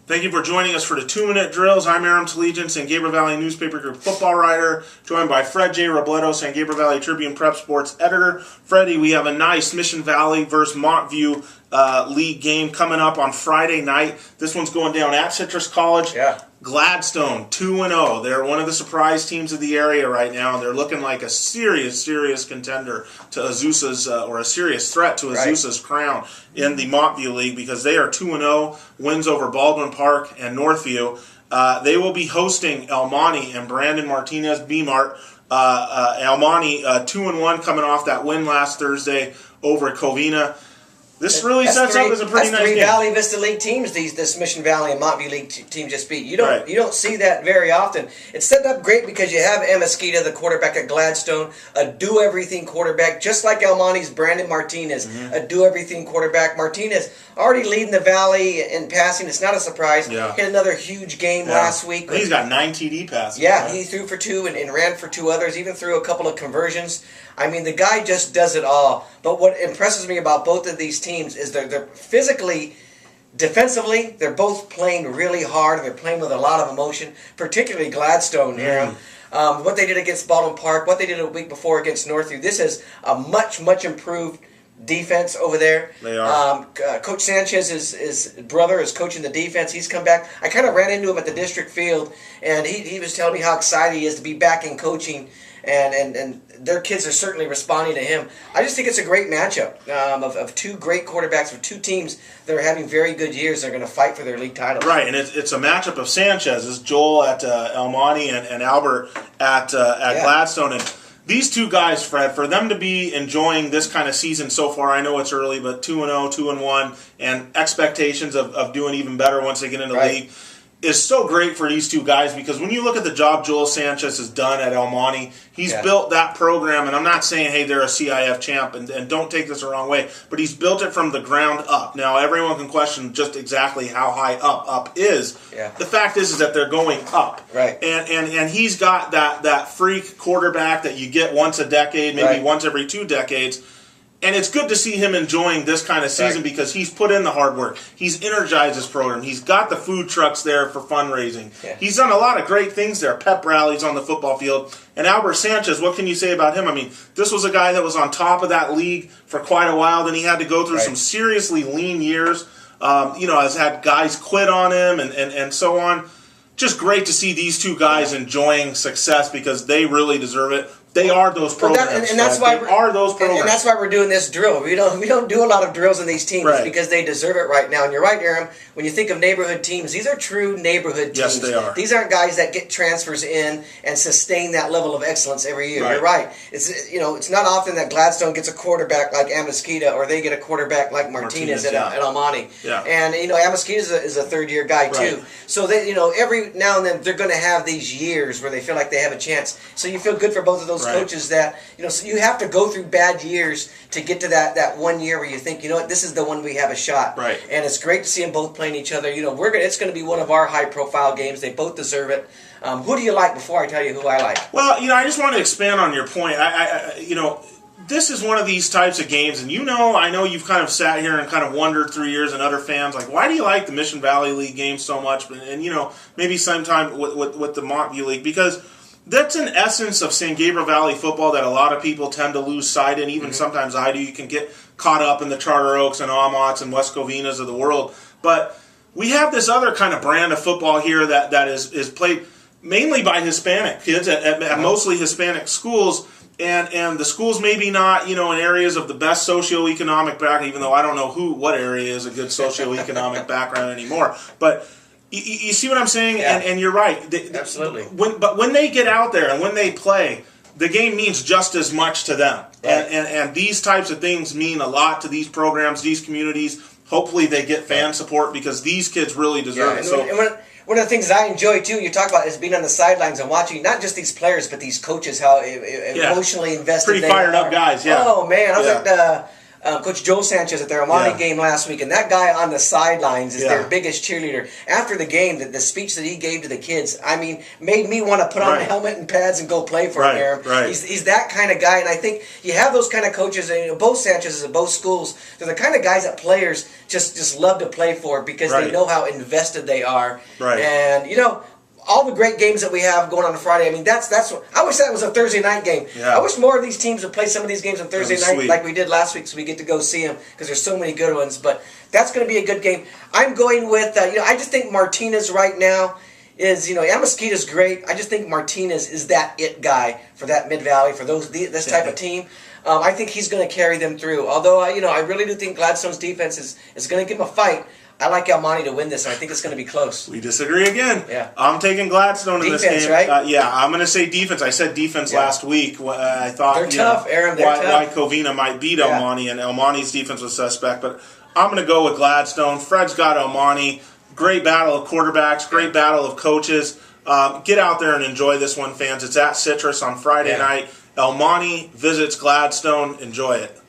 Thank you for joining us for the 2-minute drills. I'm Aram Talegian, San Gabriel Valley Newspaper Group football writer, joined by Fred J. Robledo, San Gabriel Valley Tribune Prep Sports editor. Freddie, we have a nice Mission Valley versus Montview League game coming up on Friday night. This one's going down at Citrus College. Yeah. Gladstone, 2-0. They're one of the surprise teams of the area right now, and they're looking like a serious contender to Azusa's, or a serious threat to Azusa's crown in the Montview League, because they are 2-0, wins over Baldwin Park and Northview. They will be hosting El Monte and Brandon Martinez B-Mart. El Monte 2-1 coming off that win last Thursday over Covina. This really sets up as a pretty nice game. That's three Valley Vista League teams. This Mission Valley and Montview League team just beat. You don't see that very often. It's set up great because you have Amesquita, the quarterback at Gladstone, a do-everything quarterback, just like El Monte's Brandon Martinez, a do-everything quarterback. Martinez already leading the Valley in passing. It's not a surprise. Yeah. Hit another huge game last week. He's got 9 TD passes. Yeah, he threw for 2 and ran for 2 others, even threw a couple of conversions. I mean, the guy just does it all. But what impresses me about both of these teams is they're physically, defensively, they're both playing really hard. They're playing with a lot of emotion, particularly Gladstone here. What they did against Baldwin Park, what they did a week before against Northview. This is a much improved defense over there. They are. Coach Sanchez's brother is coaching the defense. He's come back. I kind of ran into him at the district field, and he was telling me how excited he is to be back in coaching. And their kids are certainly responding to him. I just think it's a great matchup of two great quarterbacks, of two teams that are having very good years. They're going to fight for their league title. Right, and it's a matchup of Sanchez's, Joel at El Monte and Albert at Gladstone. And these two guys, Fred, for them to be enjoying this kind of season so far, I know it's early, but 2-0, 2-1, and expectations of doing even better once they get in the league, is so great for these two guys, because when you look at the job Joel Sanchez has done at El Monte, he's built that program, and I'm not saying, hey, they're a CIF champ, and don't take this the wrong way, but he's built it from the ground up. Now, everyone can question just exactly how high up is. Yeah. The fact is that they're going up. Right. And he's got that freak quarterback that you get once a decade, maybe once every 2 decades. And it's good to see him enjoying this kind of season because he's put in the hard work. He's energized his program. He's got the food trucks there for fundraising. Yeah. He's done a lot of great things there, pep rallies on the football field. And Albert Sanchez, what can you say about him? I mean, this was a guy that was on top of that league for quite a while. Then he had to go through some seriously lean years. Has had guys quit on him and so on. Just great to see these two guys enjoying success because they really deserve it. They are those programs. And that's why we're doing this drill. We don't do a lot of drills in these teams because they deserve it right now. And you're right, Aram. When you think of neighborhood teams, these are true neighborhood teams. Yes, they are. These aren't guys that get transfers in and sustain that level of excellence every year. You're right. It's not often that Gladstone gets a quarterback like Amesquita or they get a quarterback like Martinez at El Monte. Yeah. And Amesquita is a third-year guy too. So they, every now and then they're going to have these years where they feel like they have a chance. So you feel good for both of those coaches that so you have to go through bad years to get to that 1 year where you think this is the one we have a shot. Right. And it's great to see them both playing each other. It's going to be one of our high profile games. They both deserve it. Who do you like before I tell you who I like? Well, I just want to expand on your point. This is one of these types of games, and I know you've kind of sat here and kind of wondered through years, and other fans, like, why do you like the Mission Valley League game so much? And maybe sometime with the Montview League, because that's an essence of San Gabriel Valley football that a lot of people tend to lose sight in. Even sometimes I do. You can get caught up in the Charter Oaks and Amots and West Covinas of the world. But we have this other kind of brand of football here that is played mainly by Hispanic kids at mostly Hispanic schools. And the schools maybe not, in areas of the best socioeconomic background, even though I don't know what area is a good socioeconomic background anymore. But you see what I'm saying? Yeah. And you're right. Absolutely. But when they get out there and when they play, the game means just as much to them. Right. And these types of things mean a lot to these programs, these communities. Hopefully they get fan support because these kids really deserve it. And one of the things that I enjoy, too, you talk about is being on the sidelines and watching not just these players, but these coaches, how emotionally invested they are. Pretty fired up guys, yeah. Oh, man. I was at Coach Joe Sanchez at their El Monte game last week, and that guy on the sidelines is their biggest cheerleader. After the game, the speech that he gave to the kids, I mean, made me want to put on a helmet and pads and go play for him, Aaron. He's that kind of guy, and I think you have those kind of coaches, and both Sanchez's at both schools, they're the kind of guys that players just love to play for because they know how invested they are. And, you know, all the great games that we have going on Friday, I mean, that's what I wish that was a Thursday night game. I wish more of these teams would play some of these games on Thursday night like we did last week, so we get to go see them because there's so many good ones. But that's going to be a good game. I'm going with, you know, I just think Martinez right now is, you know, Amasquita's great. I just think Martinez is that it guy for that Mid-Valley, for this type of team. I think he's going to carry them through. Although, you know, I really do think Gladstone's defense is going to give him a fight. I like El Monte to win this, and I think it's going to be close. We disagree again. I'm taking Gladstone in this game. Right? I'm going to say defense. I said defense last week. I thought they're tough, Aaron. They're tough. Why Covina might beat El Monte, and El Monte's defense was suspect. But I'm going to go with Gladstone. Fred's got El Monte. Great battle of quarterbacks. Great battle of coaches. Get out there and enjoy this one, fans. It's at Citrus on Friday night. El Monte visits Gladstone. Enjoy it.